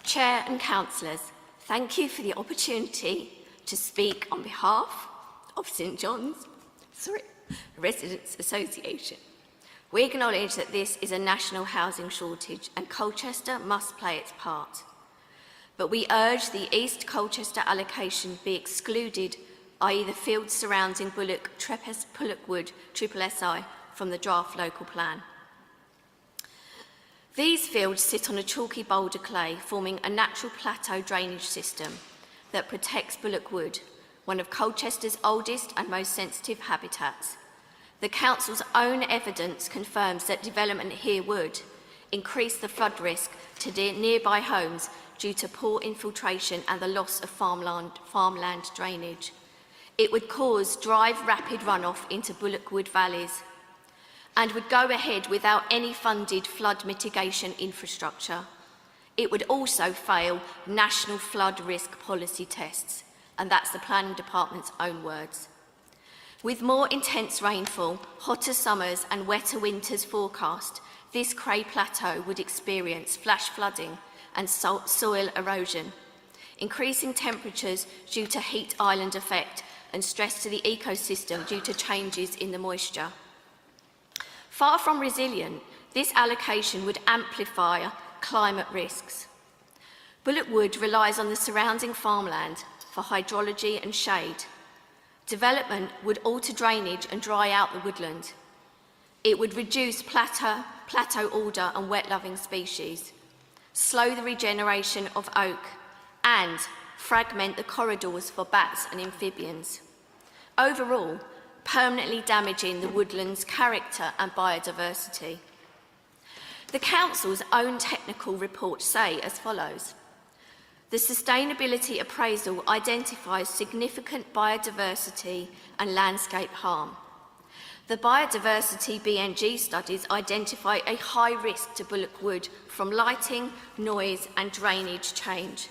Chair and councillors, thank you for the opportunity to speak on behalf of St John's Residents Association. We acknowledge that this is a national housing shortage and Colchester must play its part. But we urge the East Colchester allocation be excluded, i.e. the fields surrounding Bullockwood SSSI from the draft local plan. These fields sit on a chalky boulder clay, forming a natural plateau drainage system that protects Bullockwood, one of Colchester's oldest and most sensitive habitats. The council's own evidence confirms that development here would increase the flood risk to nearby homes due to poor infiltration and the loss of farmland drainage. It would cause rapid runoff into Bullockwood valleys and would go ahead without any funded flood mitigation infrastructure. It would also fail national flood risk policy tests, and that's the Planning Department's own words. With more intense rainfall, hotter summers and wetter winters forecast, this Cray Plateau would experience flash flooding and soil erosion, increasing temperatures due to heat island effect and stress to the ecosystem due to changes in the moisture. Far from resilient, this allocation would amplify climate risks. Bullockwood relies on the surrounding farmland for hydrology and shade. Development would alter drainage and dry out the woodland. It would reduce plateau alder and wet-loving species, slow the regeneration of oak, and fragment the corridors for bats and amphibians. Overall, permanently damaging the woodland's character and biodiversity. The Council's own technical reports say as follows: the sustainability appraisal identifies significant biodiversity and landscape harm. The biodiversity BNG studies identify a high risk to Bullockwood from lighting, noise and drainage change.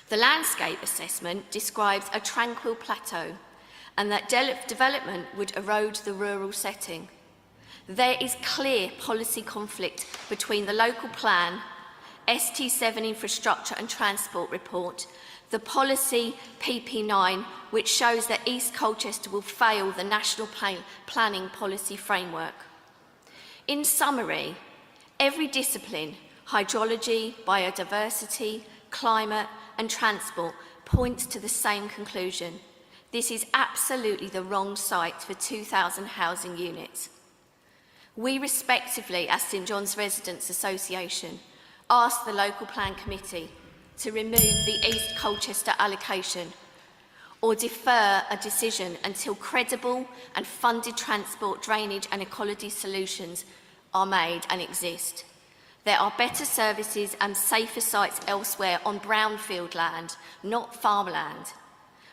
The landscape assessment describes a tranquil plateau and that development would erode the rural setting. There is clear policy conflict between the local plan, ST7 Infrastructure and Transport Report, the policy PP9, which shows that East Colchester will fail the National Planning Policy Framework. In summary, every discipline, hydrology, biodiversity, climate and transport, points to the same conclusion. This is absolutely the wrong site for 2,000 housing units. We respectively, as St John's Residents Association, ask the Local Plan Committee to remove the East Colchester allocation or defer a decision until credible and funded transport, drainage and ecology solutions are made and exist. There are better services and safer sites elsewhere on brownfield land, not farmland.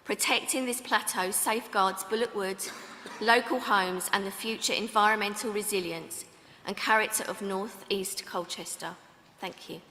Protecting this plateau safeguards Bullockwood, local homes and the future environmental resilience and character of North East Colchester. Thank you.